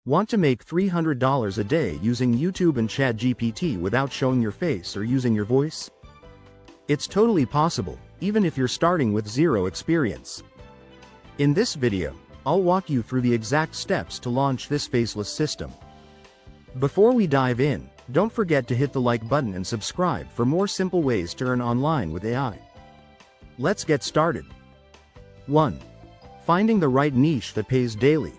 Want to make $300 a day using YouTube and ChatGPT without showing your face or using your voice? It's totally possible, even if you're starting with zero experience. In this video, I'll walk you through the exact steps to launch this faceless system. Before we dive in, don't forget to hit the like button and subscribe for more simple ways to earn online with AI. Let's get started. 1. Finding the right niche that pays daily.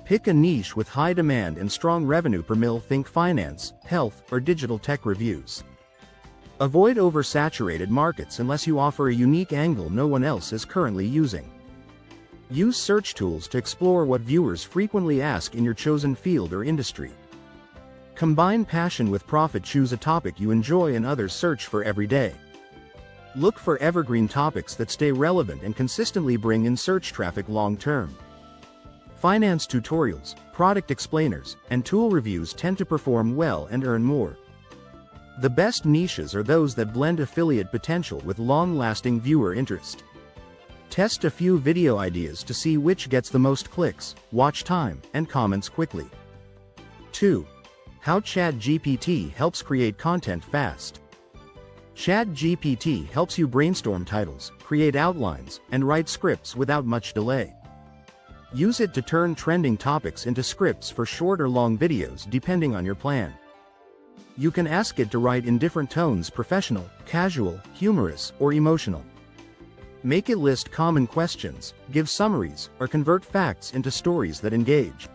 Pick a niche with high demand and strong revenue per mil. Think finance, health, or digital tech reviews. Avoid oversaturated markets unless you offer a unique angle no one else is currently using. Use search tools to explore what viewers frequently ask in your chosen field or industry. Combine passion with profit. Choose a topic you enjoy and others search for every day. Look for evergreen topics that stay relevant and consistently bring in search traffic long term. Finance tutorials, product explainers, and tool reviews tend to perform well and earn more. The best niches are those that blend affiliate potential with long-lasting viewer interest. Test a few video ideas to see which gets the most clicks, watch time, and comments quickly. 2. How ChatGPT helps create content fast. ChatGPT helps you brainstorm titles, create outlines, and write scripts without much delay. Use it to turn trending topics into scripts for short or long videos depending on your plan. You can ask it to write in different tones: professional, casual, humorous, or emotional. Make it list common questions, give summaries, or convert facts into stories that engage.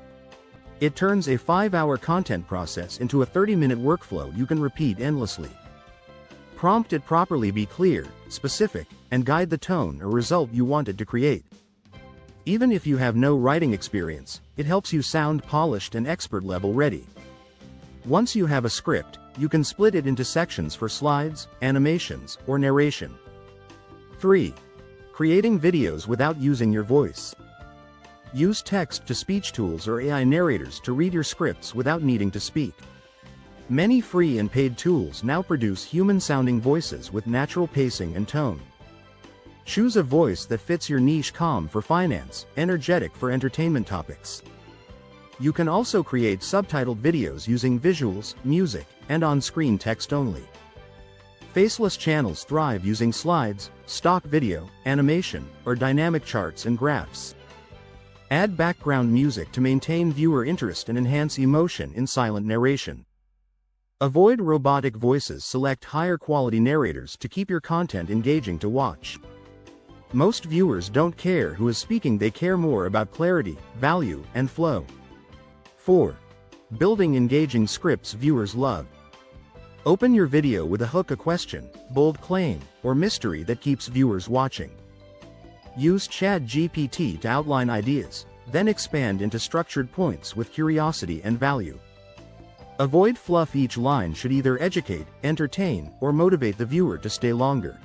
It turns a 5-hour content process into a 30-minute workflow you can repeat endlessly. Prompt it properly, be clear, specific, and guide the tone or result you want it to create. Even if you have no writing experience, it helps you sound polished and expert-level ready. Once you have a script, you can split it into sections for slides, animations, or narration. 3. Creating videos without using your voice. Use text-to-speech tools or AI narrators to read your scripts without needing to speak. Many free and paid tools now produce human-sounding voices with natural pacing and tone. Choose a voice that fits your niche: calm for finance, energetic for entertainment topics. You can also create subtitled videos using visuals, music, and on-screen text only. Faceless channels thrive using slides, stock video, animation, or dynamic charts and graphs. Add background music to maintain viewer interest and enhance emotion in silent narration. Avoid robotic voices. Select higher quality narrators to keep your content engaging to watch. Most viewers don't care who is speaking, they care more about clarity, value, and flow. 4. Building engaging scripts viewers love. Open your video with a hook, a question, bold claim, or mystery that keeps viewers watching. Use ChatGPT to outline ideas, then expand into structured points with curiosity and value. Avoid fluff. Each line should either educate, entertain, or motivate the viewer to stay longer.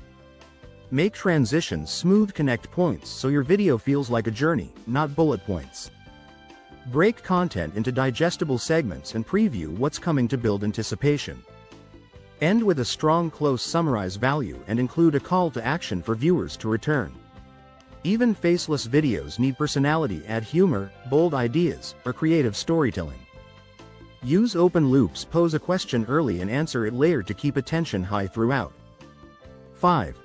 Make transitions smooth, connect points so your video feels like a journey, not bullet points. Break content into digestible segments and preview what's coming to build anticipation. End with a strong close summarize value and include a call to action for viewers to return. Even faceless videos need personality. Add humor, bold ideas, or creative storytelling. Use open loops. Pose a question early and answer it later to keep attention high throughout. 5.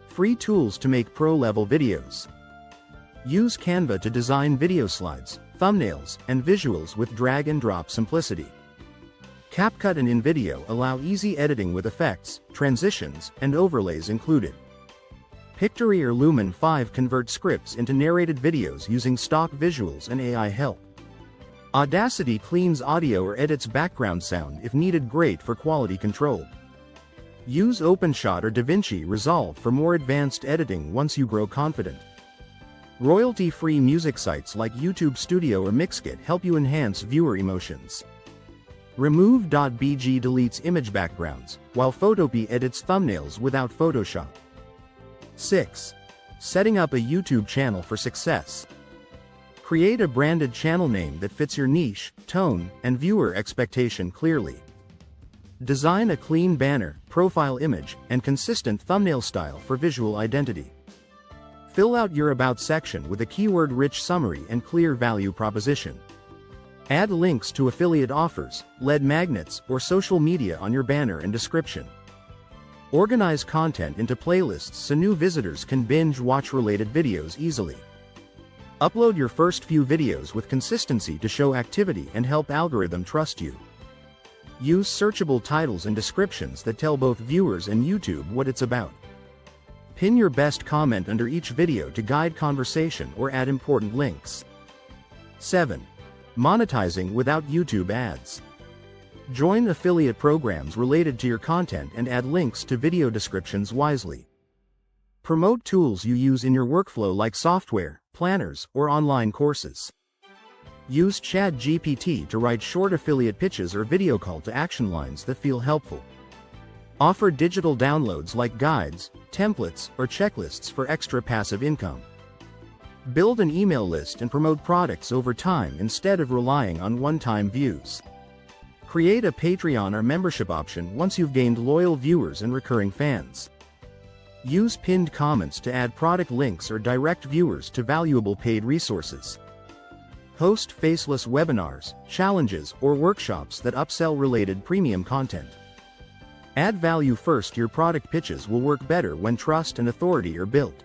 Free tools to make pro-level videos. Use Canva to design video slides, thumbnails, and visuals with drag-and-drop simplicity. CapCut and InVideo allow easy editing with effects, transitions, and overlays included. Pictory or Lumen 5 convert scripts into narrated videos using stock visuals and AI help. Audacity cleans audio or edits background sound if needed, great for quality control. Use OpenShot or DaVinci Resolve for more advanced editing once you grow confident. Royalty-free music sites like YouTube Studio or Mixkit help you enhance viewer emotions. Remove.bg deletes image backgrounds, while Photopea edits thumbnails without Photoshop. 6. Setting up a YouTube channel for success. Create a branded channel name that fits your niche, tone, and viewer expectation clearly. Design a clean banner, profile image, and consistent thumbnail style for visual identity. Fill out your About section with a keyword-rich summary and clear value proposition. Add links to affiliate offers, lead magnets, or social media on your banner and description. Organize content into playlists so new visitors can binge watch related videos easily. Upload your first few videos with consistency to show activity and help algorithm trust you. Use searchable titles and descriptions that tell both viewers and YouTube what it's about. Pin your best comment under each video to guide conversation or add important links. 7. Monetizing without YouTube ads. Join affiliate programs related to your content and add links to video descriptions wisely. Promote tools you use in your workflow like software, planners, or online courses. Use ChatGPT to write short affiliate pitches or video call to action lines that feel helpful. Offer digital downloads like guides, templates, or checklists for extra passive income. Build an email list and promote products over time instead of relying on one-time views. Create a Patreon or membership option once you've gained loyal viewers and recurring fans. Use pinned comments to add product links or direct viewers to valuable paid resources. Host faceless webinars, challenges, or workshops that upsell related premium content. Add value first. Your product pitches will work better when trust and authority are built.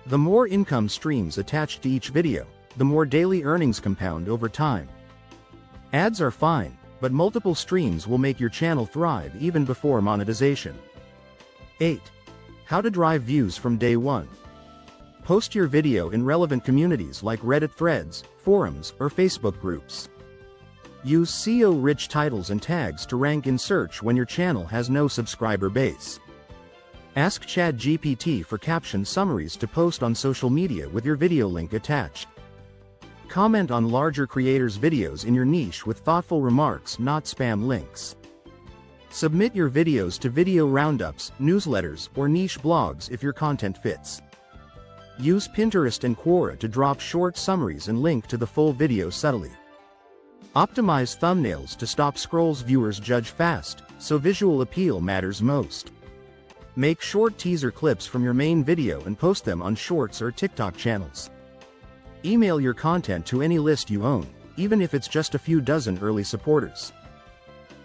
The more income streams attached to each video, the more daily earnings compound over time. Ads are fine, but multiple streams will make your channel thrive even before monetization. 8. How to drive views from day one. Post your video in relevant communities like Reddit threads, forums, or Facebook groups. Use SEO-rich titles and tags to rank in search when your channel has no subscriber base. Ask ChatGPT for caption summaries to post on social media with your video link attached. Comment on larger creators' videos in your niche with thoughtful remarks, not spam links. Submit your videos to video roundups, newsletters, or niche blogs if your content fits. Use Pinterest and Quora to drop short summaries and link to the full video subtly. Optimize thumbnails to stop scrolls. Viewers judge fast, so visual appeal matters most. Make short teaser clips from your main video and post them on Shorts or TikTok channels. Email your content to any list you own, even if it's just a few dozen early supporters.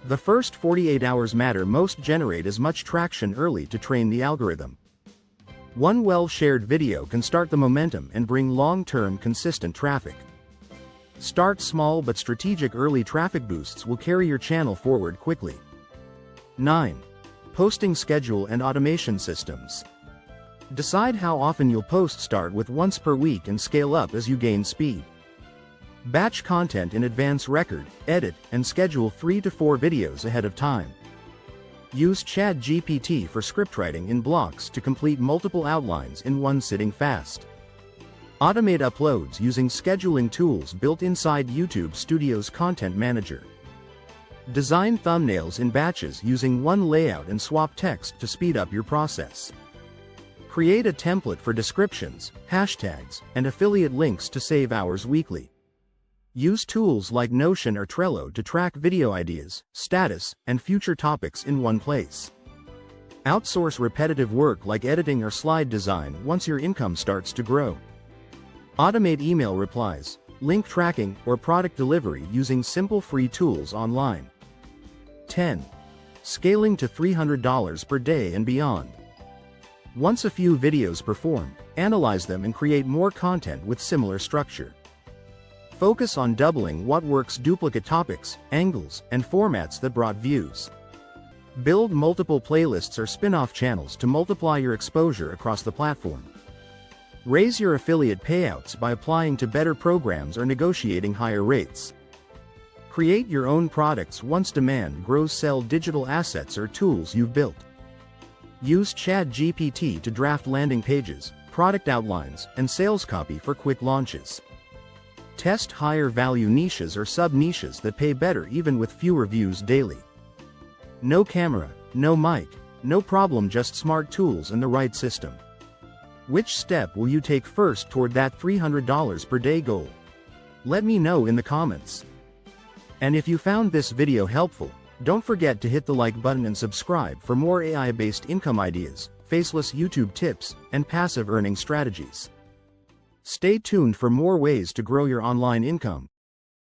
The first 48 hours matter most. Generate as much traction early to train the algorithm. One well-shared video can start the momentum and bring long-term consistent traffic. Start small but strategic early traffic boosts will carry your channel forward quickly. 9. Posting schedule and automation systems. Decide how often you'll post. Start with once per week and scale up as you gain speed. Batch content in advance. Record, edit, and schedule 3 to 4 videos ahead of time. Use ChatGPT for scriptwriting in blocks to complete multiple outlines in one sitting fast. Automate uploads using scheduling tools built inside YouTube Studio's Content Manager. Design thumbnails in batches using one layout and swap text to speed up your process. Create a template for descriptions, hashtags, and affiliate links to save hours weekly. Use tools like Notion or Trello to track video ideas, status, and future topics in one place. Outsource repetitive work like editing or slide design once your income starts to grow. Automate email replies, link tracking, or product delivery using simple free tools online. 10. Scaling to $300 per day and beyond. Once a few videos perform, analyze them and create more content with similar structure. Focus on doubling what works. Duplicate topics, angles, and formats that brought views. Build multiple playlists or spin-off channels to multiply your exposure across the platform. Raise your affiliate payouts by applying to better programs or negotiating higher rates. Create your own products once demand grows. Sell digital assets or tools you've built. Use ChatGPT to draft landing pages, product outlines, and sales copy for quick launches. Test higher value niches or sub-niches that pay better even with fewer views daily. No camera, no mic, no problem, just smart tools and the right system. Which step will you take first toward that $300 per day goal? Let me know in the comments. And if you found this video helpful, don't forget to hit the like button and subscribe for more AI-based income ideas, faceless YouTube tips, and passive earning strategies. Stay tuned for more ways to grow your online income.